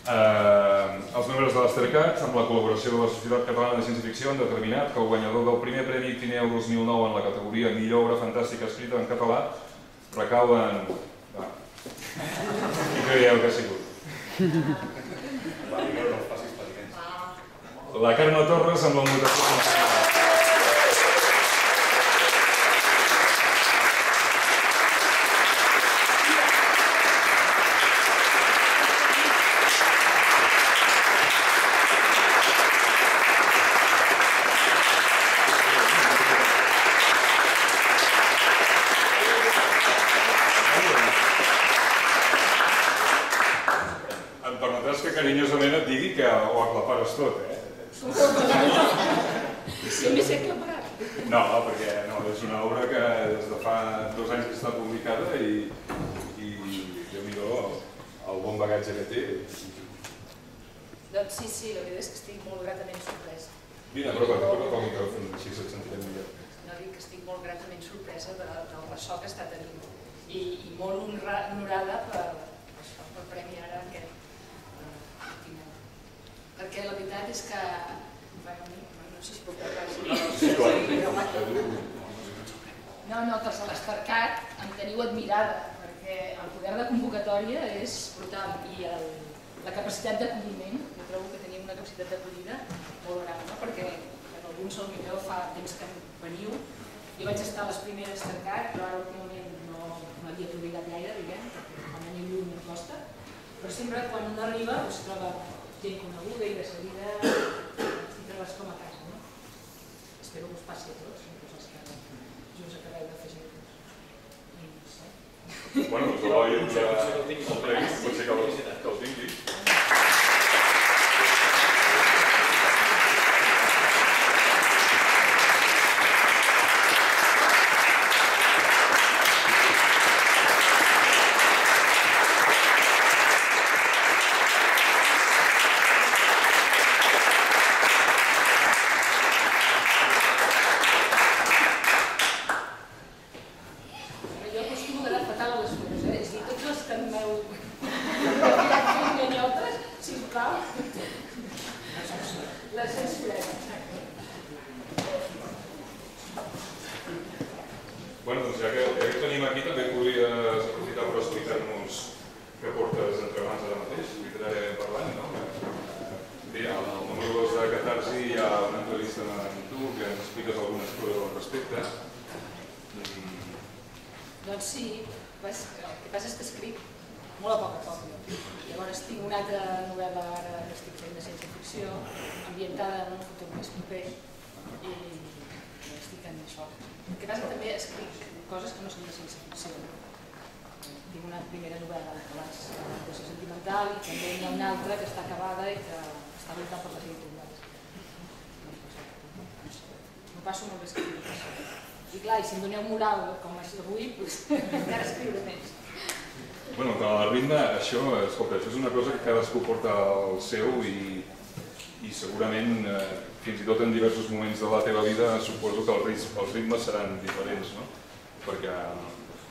Els membres de l'Stercat, amb la col·laboració de la Societat Catalana de Ciència-Ficció, han determinat que el guanyador del primer Premi Ictineu 2009 en la categoria Millor obra fantàstica escrita en català recau en... Qui creieu que ha sigut? La Carme Torres amb la mutació... carinyosament et digui que ho aclapares tot, Sí, m'he set claparat. No, perquè és una obra que des de fa 2 anys que està publicada i Déu-n'hi-do el bon bagatge que té. Doncs sí, la veritat és que estic molt gratament sorpresa. Vine, apropa't el micròfon, així se't sentirem millor. No, dic que estic molt gratament sorpresa del ressò que està tenint i molt honorada per premi ara aquest. Perquè la veritat és que... no sé si puc parlar així. No, que els de l'Stercat em teniu admirada, perquè el poder de convocatòria és brutal i la capacitat d'acolliment, jo trobo que tenim una capacitat d'acollida molt gran, perquè en alguns potser fa temps que veniu. Jo vaig estar a les primeres Stercat, però ara últimament no m'havia obligat gaire, diguem, perquè quan anem lluny em costa, però sempre quan un arriba es troba gent coneguda i de seguida tindre-les com a casa, no? Espero que us passi a tots, coses que just acabeu de fer junts. I no sé. Bueno, doncs l'Eloi el premi, potser que el tingui. Doncs sí, el que passa és que escric molt a poc. Llavors tinc una altra novel·la ara que estic fent de ciència-ficció, ambientada en un futur més proper, i estic en això. El que passa que també escric coses que no són de ciència-ficció. Tinc una primera novel·la de relació sentimental i també hi ha una altra que està acabada i que està voltada per les editorials. M'ho passo molt bé escriure això. I clar, i si em doneu moral com és avui, encara escriure més. Bueno, que el ritme, això és una cosa que cadascú porta al seu i segurament fins i tot en diversos moments de la teva vida suposo que els ritmes seran diferents, no? Perquè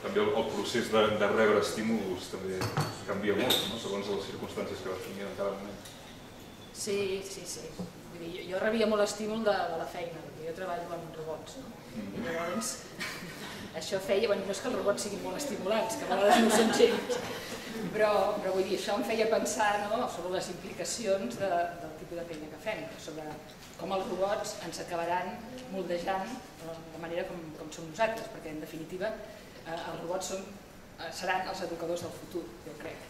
també el procés de rebre estímuls també canvia molt, segons les circumstàncies que vas tenir en cada moment. Sí. Jo rebia molt estímul de la feina, perquè jo treballo amb robots, no? I llavors això feia, no és que els robots siguin molt estimulants, que a vegades no són gens, però vull dir, això em feia pensar sobre les implicacions del tipus de feina que fem, sobre com els robots ens acabaran moldejant la manera com som nosaltres, perquè en definitiva els robots seran els educadors del futur, jo crec.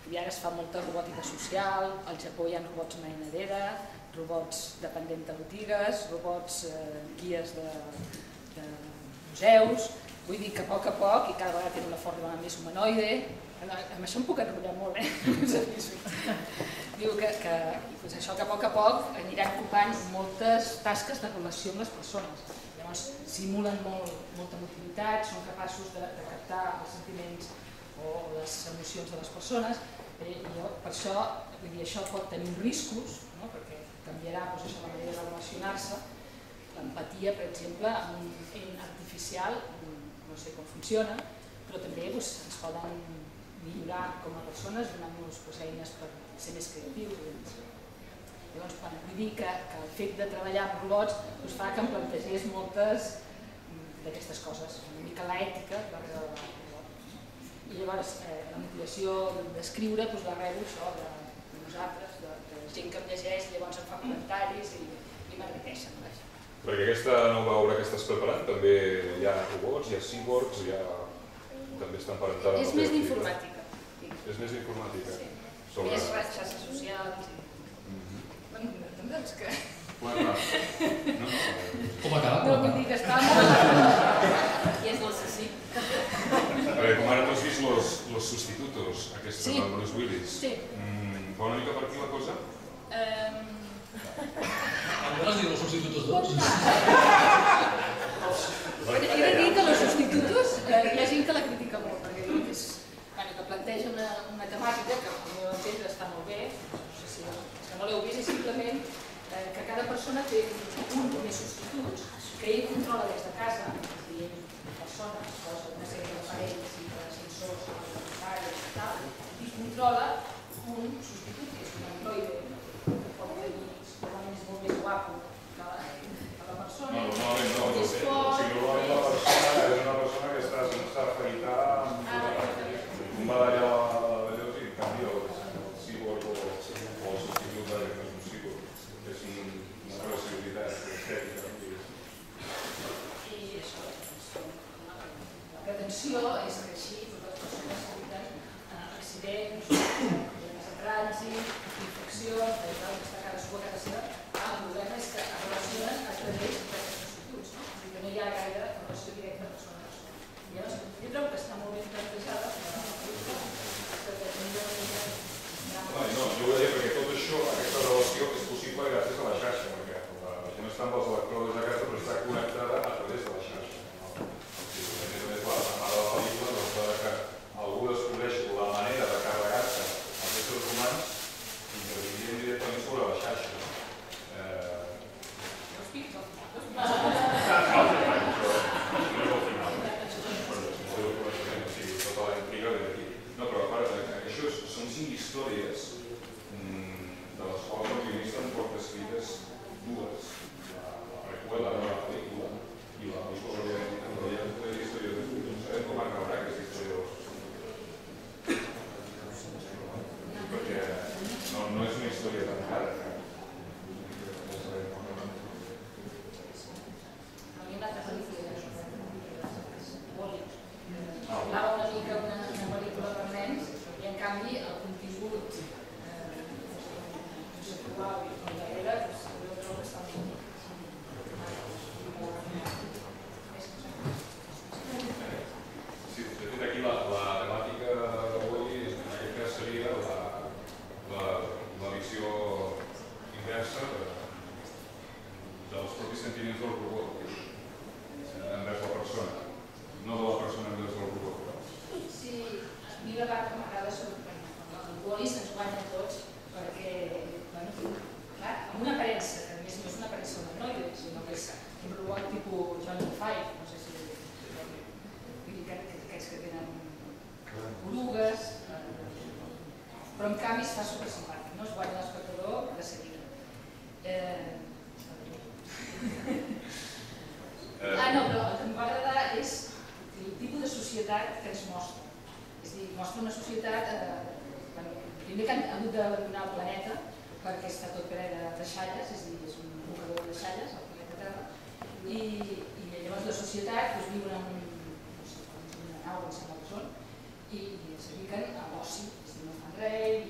I ara es fa molta robòtica social, al Japó hi ha robots mainadera, robots dependents de botigues, robots guies de museus, vull dir que a poc, i cada vegada tenen una forma més humanoide, amb això em puc enrotllar molt, Diu que això que a poc aniran ocupant moltes tasques de relació amb les persones. Llavors simulen molta mobilitat, són capaços de captar els sentiments o les emocions de les persones, i per això això pot tenir riscos, perquè canviarà la manera de relacionar-se. L'empatia, per exemple, amb un artificial, no sé com funciona, però també ens poden millorar com a persones, donant-nos eines per ser més creatius. Llavors, vull dir que el fet de treballar amb robots fa que em plantegés moltes d'aquestes coses, una mica l'ètica darrere del robot. I llavors la motivació d'escriure la rebo això de nosaltres, de gent que em llegeix, llavors em fa comentaris i m'enriqueixen. Perquè aquesta nova obra que estàs preparant també hi ha robots, hi ha cyborgs, també està emparentada amb... És més d'informàtica. És més d'informàtica? Sí. Més xarxes socials. També doncs que... Com ha quedat? No, vull dir que està molt... I és l'assassí. Com ara no has vist Los Sustitutos, aquesta de Bruce Willis. Sí. Va una mica per aquí la cosa? Has dit Los Sustitutos 2? He de dir que Los Sustitutos hi ha gent que la critica molt, perquè diu que planteja una temàtica que al meu entendre està molt bé, que no l'heu vist, és simplement que cada persona té un o més substituts que ell controla des de casa, és a dir, persones, posa una sèrie d'aparells i de sensors alimentaris i tal, i controla un substitut, que és un androide, normalment és molt més guapo que la persona. No, normalment no. Normalment la persona és una persona que està sense afaitar un badall a la lluz i en canvi el cyborg o el substitut que no és un cyborg, que és una relacionalitat estètica. I això, la pretensió és que així totes les persones s'eviten accidents, problemes de trànsit, infeccions, està cadascú a casa seva. El problema és que es relacionen a través d'aquests substituts, no? És a dir, que no hi ha gaire relació directa persona a persona. Llavors, jo trobo que està molt ben plantejada, No, jo ho deia perquè tot això, aquesta relació, és possible gràcies a la xarxa, perquè la gent està amb els electrodes a casa però està connectada a través de la xarxa. A més, la mare de la pel·lícula doncs, que algú descobreix la manera de carregar-se als éssers humans intervenint directament sobre la xarxa. No, però a part, això són 5 històries de les quals el guionista en porta escrites 2, la preqüela de la pel·lícula i la pel·lícula en realitat de la història de no sabem com acabarà aquesta història perquè no és una història tan cara. Parlava una mica una pel·lícula per nens i en canvi el contingut conceptual i darrere jo trobo que està molt Sí, de fet aquí la temàtica d'avui en aquest cas seria la visió inversa dels propis sentiments del robot envers la persona. No de la persona envers el robot. Sí, a mi la part que m'agrada sorprèn. El Wall-E se'ns guanya tots perquè, clar, amb una aparença, que a més no és una aparença d'un androide, sinó que és un robot tipus Johnny Five, no sé si vull dir que aquests que tenen orugues, però en canvi es fa supersimpàtic, no? Es guanya l'espectador de seguida. No, però el que em va agradar és el tipus de societat que ens mostra. És a dir, mostra una societat, primer que han hagut d'abandonar el planeta perquè està tot ple de xalles, és a dir, és un mocador de xalles, el planeta Terra, i llavors la societat viuen en una nau, em sembla que són, i es dediquen a l'oci, és a dir, no fan res, i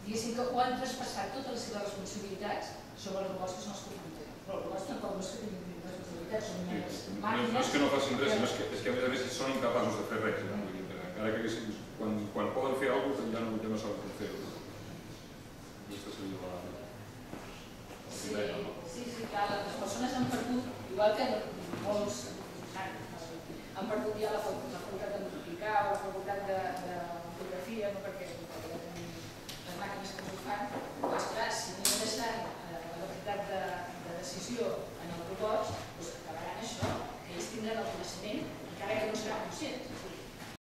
diguéssim que ho han traspassat totes les seves responsabilitats sobre els robots que són els que ho fan tot. Però els robots tampoc no és que tinguin responsabilitats, són més màquines. No és que no facin res, és que a més són incapaços de fer res. Encara que quan poden fer alguna cosa ja no saben com fer-ho. Aquesta seria la... Sí, clar, les persones han perdut, igual que molts han perdut ja la facultat de multiplicar o la facultat de fotografia, perquè les màquines que ho fan, doncs clar, si no deixant la capacitat de decisió en els robots, acabaran això, que ells tindran el coneixement encara que no seran conscients.